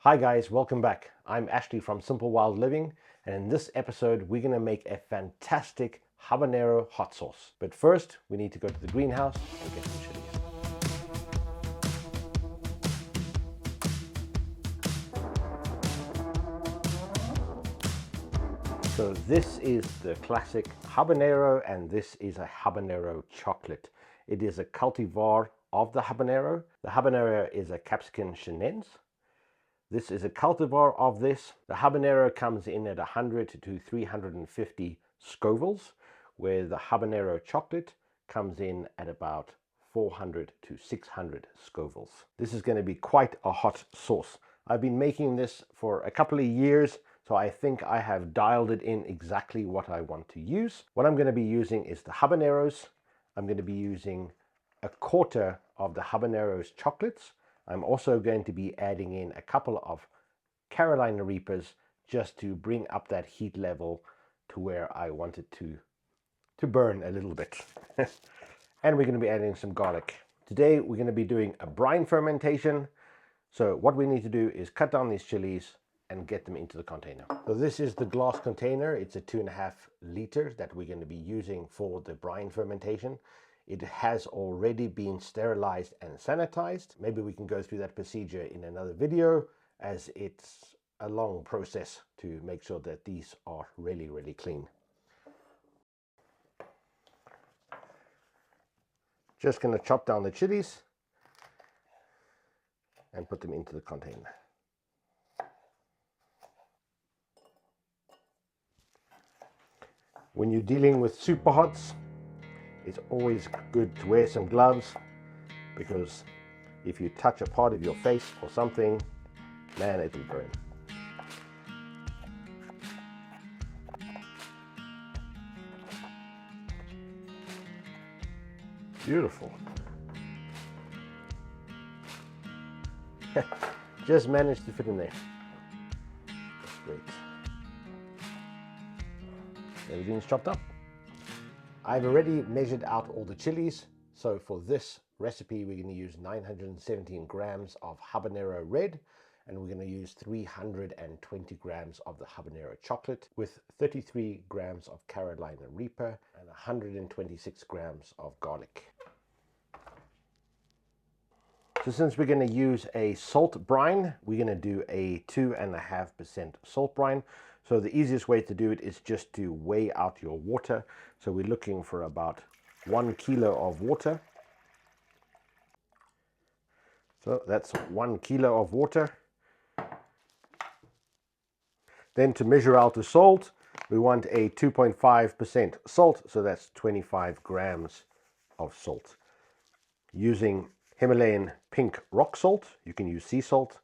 Hi guys, welcome back. I'm Ashley from Simple Wild Living, and in this episode we're going to make a fantastic habanero hot sauce. But first we need to go to the greenhouse and get some chilies. So this is the classic habanero, and this is a habanero chocolate. It is a cultivar of the habanero. The habanero is a Capsicum chinense. This is a cultivar of this. The habanero comes in at 100 to 350 Scovilles, where the habanero chocolate comes in at about 400 to 600 Scovilles. This is going to be quite a hot sauce. I've been making this for a couple of years, so I think I have dialed it in exactly what I want to use. What I'm going to be using is the habaneros. I'm going to be using a quarter of the habaneros chocolates. I'm also going to be adding in a couple of Carolina Reapers just to bring up that heat level to where I want it to burn a little bit. And we're going to be adding some garlic. Today we're going to be doing a brine fermentation. So what we need to do is cut down these chilies and get them into the container. So this is the glass container. It's a 2.5 liters that we're going to be using for the brine fermentation. It has already been sterilized and sanitized. Maybe we can go through that procedure in another video, as it's a long process to make sure that these are really, really clean. Just going to chop down the chilies and put them into the container. When you're dealing with super hots, it's always good to wear some gloves, because if you touch a part of your face or something, man, it'll burn. Beautiful. Just managed to fit in there. That's great. Everything's chopped up. I've already measured out all the chilies. So for this recipe, we're going to use 917 grams of habanero red, and we're going to use 320 grams of the habanero chocolate with 33 grams of Carolina Reaper and 126 grams of garlic. So since we're going to use a salt brine, we're going to do a 2.5% salt brine. So the easiest way to do it is just to weigh out your water. So we're looking for about 1 kilo of water. So that's 1 kilo of water. Then to measure out the salt, we want a 2.5% salt. So that's 25 grams of salt. Using Himalayan pink rock salt. You can use sea salt.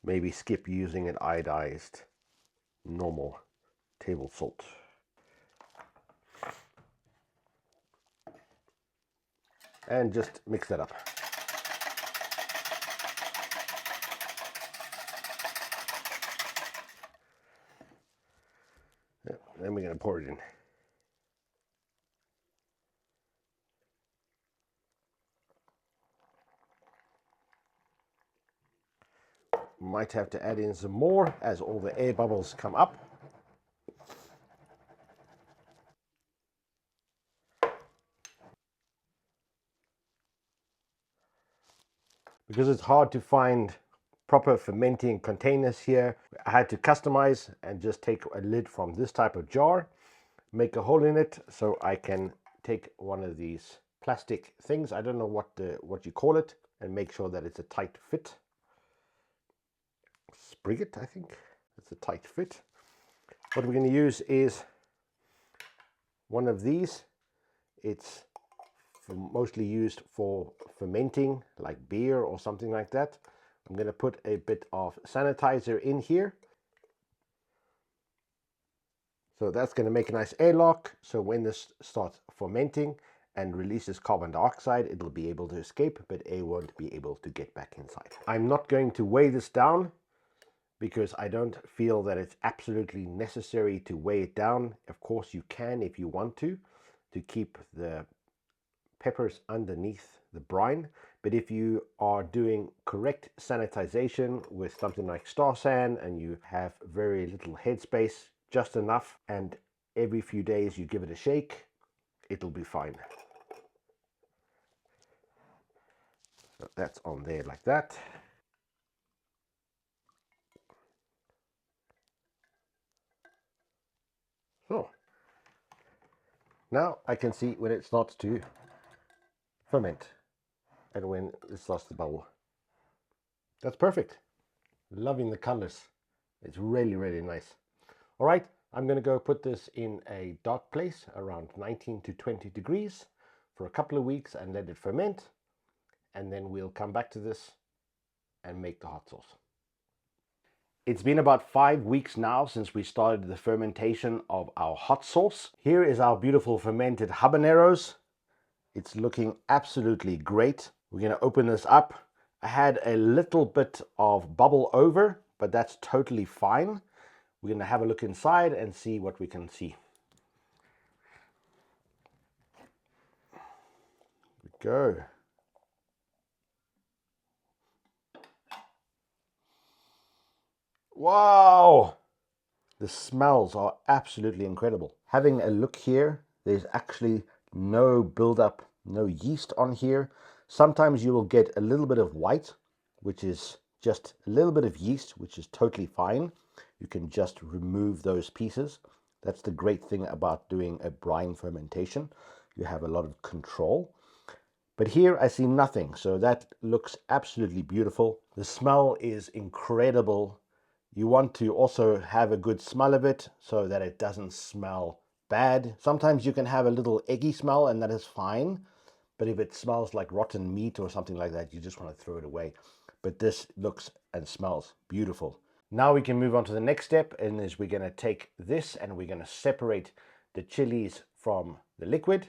Maybe skip using an iodized normal table salt. And just mix that up. Then we're going to pour it in. Might have to add in some more as all the air bubbles come up. Because it's hard to find proper fermenting containers here, I had to customize and just take a lid from this type of jar, make a hole in it so I can take one of these plastic things, I don't know what you call it, and make sure that it's a tight fit. Spriget, I think. It's a tight fit. What we're going to use is one of these. It's mostly used for fermenting, like beer or something like that. I'm going to put a bit of sanitizer in here. So that's going to make a nice airlock. So when this starts fermenting and releases carbon dioxide, it'll be able to escape, but air won't be able to get back inside. I'm not going to weigh this down, because I don't feel that it's absolutely necessary to weigh it down. Of course you can if you want to keep the peppers underneath the brine, But if you are doing correct sanitization with something like Star San and you have very little headspace, just enough, and every few days you give it a shake, it'll be fine. So that's on there like that. So now I can see when it starts to ferment and when it starts to bubble. That's perfect. Loving the colors. It's really, really nice. All right, I'm going to go put this in a dark place around 19 to 20 degrees for a couple of weeks and let it ferment. And then we'll come back to this and make the hot sauce. It's been about 5 weeks now since we started the fermentation of our hot sauce. Here is our beautiful fermented habaneros. It's looking absolutely great. We're going to open this up. I had a little bit of bubble over, but that's totally fine. We're going to have a look inside and see what we can see. Here we go. Wow! The smells are absolutely incredible. Having a look here, there's actually no buildup, no yeast on here. Sometimes you will get a little bit of white, which is just a little bit of yeast, which is totally fine. You can just remove those pieces. That's the great thing about doing a brine fermentation. You have a lot of control. But here I see nothing, so that looks absolutely beautiful. The smell is incredible. You want to also have a good smell of it so that it doesn't smell bad. Sometimes you can have a little eggy smell and that is fine. But if it smells like rotten meat or something like that, you just want to throw it away. But this looks and smells beautiful. Now we can move on to the next step, and is we're going to take this and we're going to separate the chilies from the liquid,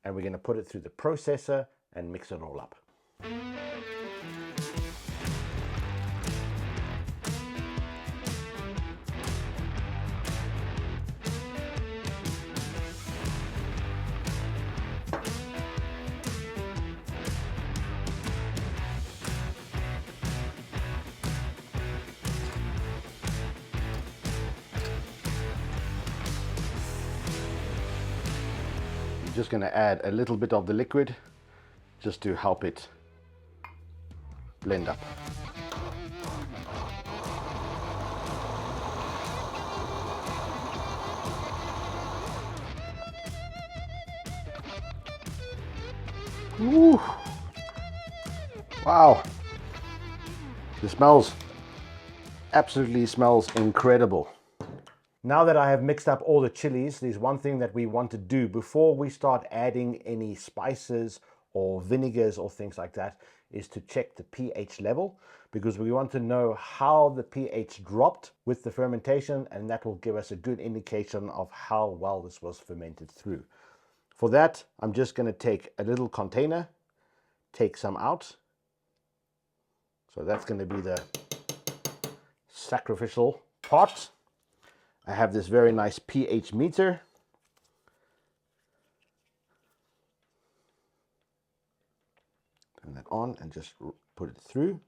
and we're going to put it through the processor and mix it all up. Just going to add a little bit of the liquid just to help it blend up. Ooh. Wow, the smells absolutely smells incredible. Now that I have mixed up all the chilies, there's one thing that we want to do before we start adding any spices or vinegars or things like that, is to check the pH level, because we want to know how the pH dropped with the fermentation, and that will give us a good indication of how well this was fermented through. For that, I'm just going to take a little container, take some out. So that's going to be the sacrificial pot. I have this very nice pH meter. Turn that on and just put it through.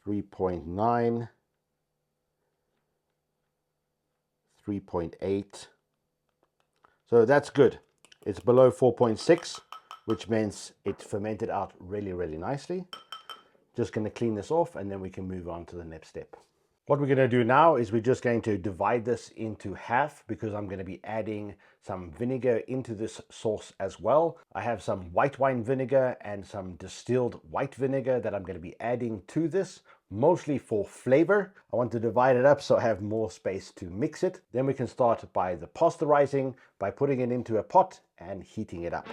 3.9, 3.8. So that's good. It's below 4.6, which means it fermented out really, really nicely. Just going to clean this off and then we can move on to the next step. What we're going to do now is we're just going to divide this into half, because I'm going to be adding some vinegar into this sauce as well. I have some white wine vinegar and some distilled white vinegar that I'm going to be adding to this, mostly for flavor. I want to divide it up so I have more space to mix it. Then we can start by the posterizing, by putting it into a pot and heating it up.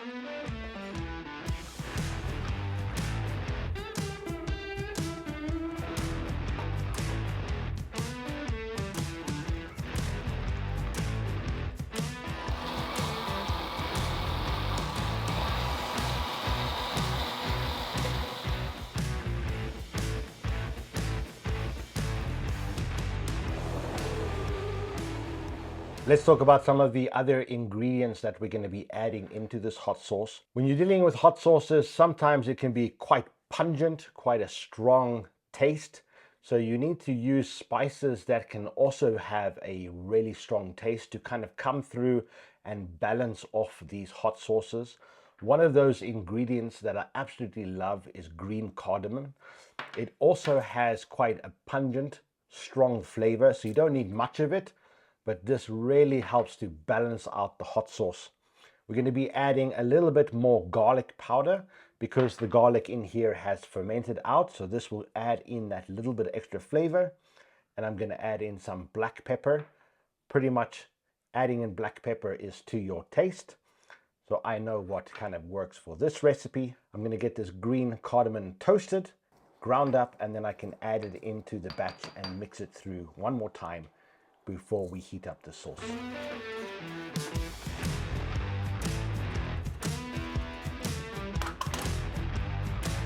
Let's talk about some of the other ingredients that we're going to be adding into this hot sauce. When you're dealing with hot sauces, sometimes it can be quite pungent, quite a strong taste. So you need to use spices that can also have a really strong taste to kind of come through and balance off these hot sauces. One of those ingredients that I absolutely love is green cardamom. It also has quite a pungent, strong flavor, so you don't need much of it, but this really helps to balance out the hot sauce. We're going to be adding a little bit more garlic powder because the garlic in here has fermented out, so this will add in that little bit of extra flavor. And I'm going to add in some black pepper. Pretty much adding in black pepper is to your taste, so I know what kind of works for this recipe. I'm going to get this green cardamom toasted, ground up, and then I can add it into the batch and mix it through one more time before we heat up the sauce.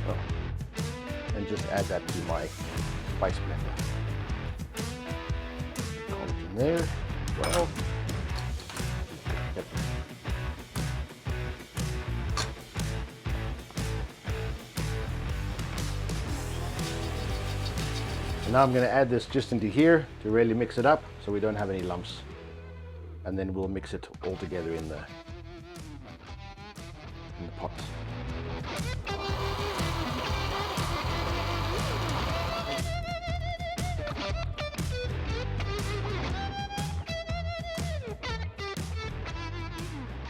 Oh, and just add that to my spice blender. Garlic in there as well. Yep. And now I'm going to add this just into here to really mix it up so we don't have any lumps. And then we'll mix it all together in the pot.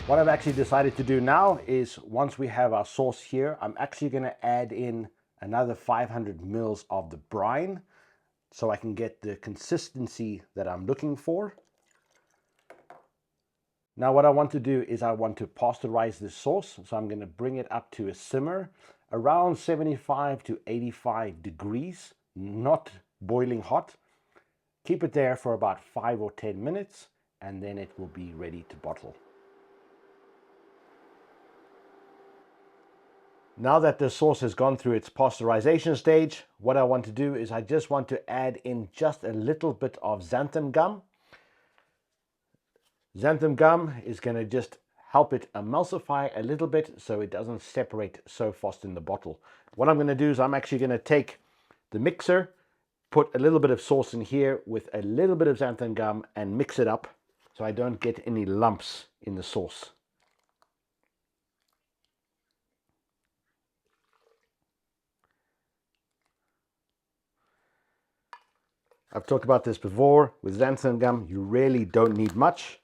What I've actually decided to do now is, once we have our sauce here, I'm actually going to add in another 500 mils of the brine so I can get the consistency that I'm looking for. Now what I want to do is I want to pasteurize this sauce, so I'm going to bring it up to a simmer around 75 to 85 degrees, not boiling hot. Keep it there for about 5 or 10 minutes and then it will be ready to bottle. Now that the sauce has gone through its pasteurization stage, what I want to do is I just want to add in just a little bit of xanthan gum. Xanthan gum is going to just help it emulsify a little bit so it doesn't separate so fast in the bottle. What I'm going to do is I'm actually going to take the mixer, put a little bit of sauce in here with a little bit of xanthan gum and mix it up so I don't get any lumps in the sauce. I've talked about this before. With xanthan gum, you really don't need much.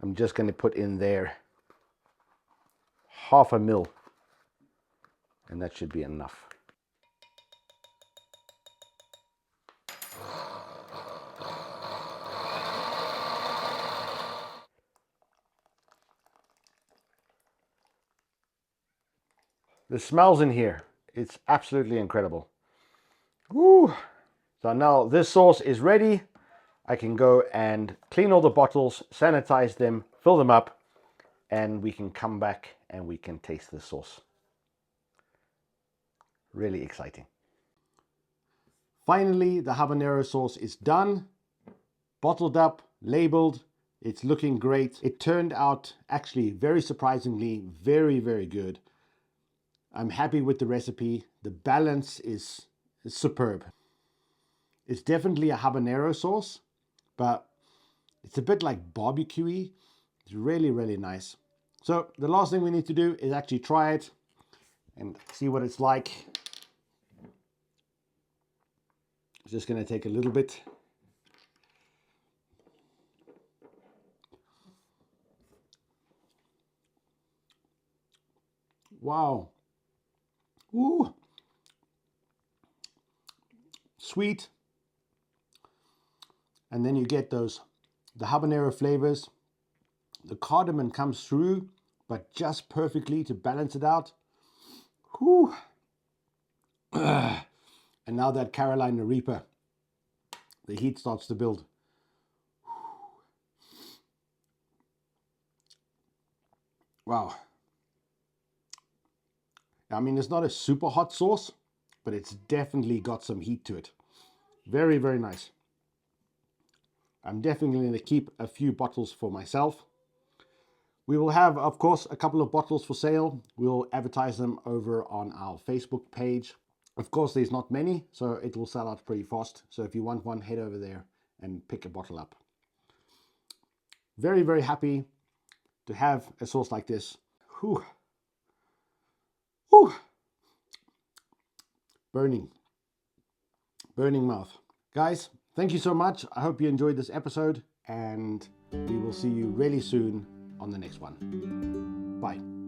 I'm just going to put in there half a mil, and that should be enough. The smells in here, it's absolutely incredible. Woo! So now this sauce is ready. I can go and clean all the bottles, sanitize them, fill them up, and we can come back and we can taste the sauce. Really exciting. Finally, the habanero sauce is done, bottled up, labeled. It's looking great. It turned out actually very surprisingly, very, very good. I'm happy with the recipe. The balance is superb. It's definitely a habanero sauce, but it's a bit like barbecue-y. It's really, really nice. So the last thing we need to do is actually try it and see what it's like. Just going to take a little bit. Wow. Ooh. Sweet. And then you get the habanero flavors. The cardamom comes through, but just perfectly to balance it out. Whew. And now that Carolina Reaper, the heat starts to build. Wow. I mean, it's not a super hot sauce, but it's definitely got some heat to it. Very, very nice. I'm definitely going to keep a few bottles for myself. We will have, of course, a couple of bottles for sale. We'll advertise them over on our Facebook page. Of course, there's not many, so it will sell out pretty fast. So if you want one, head over there and pick a bottle up. Very, very happy to have a sauce like this. Whew. Whew. Burning mouth. Guys, thank you so much. I hope you enjoyed this episode, and we will see you really soon on the next one. Bye.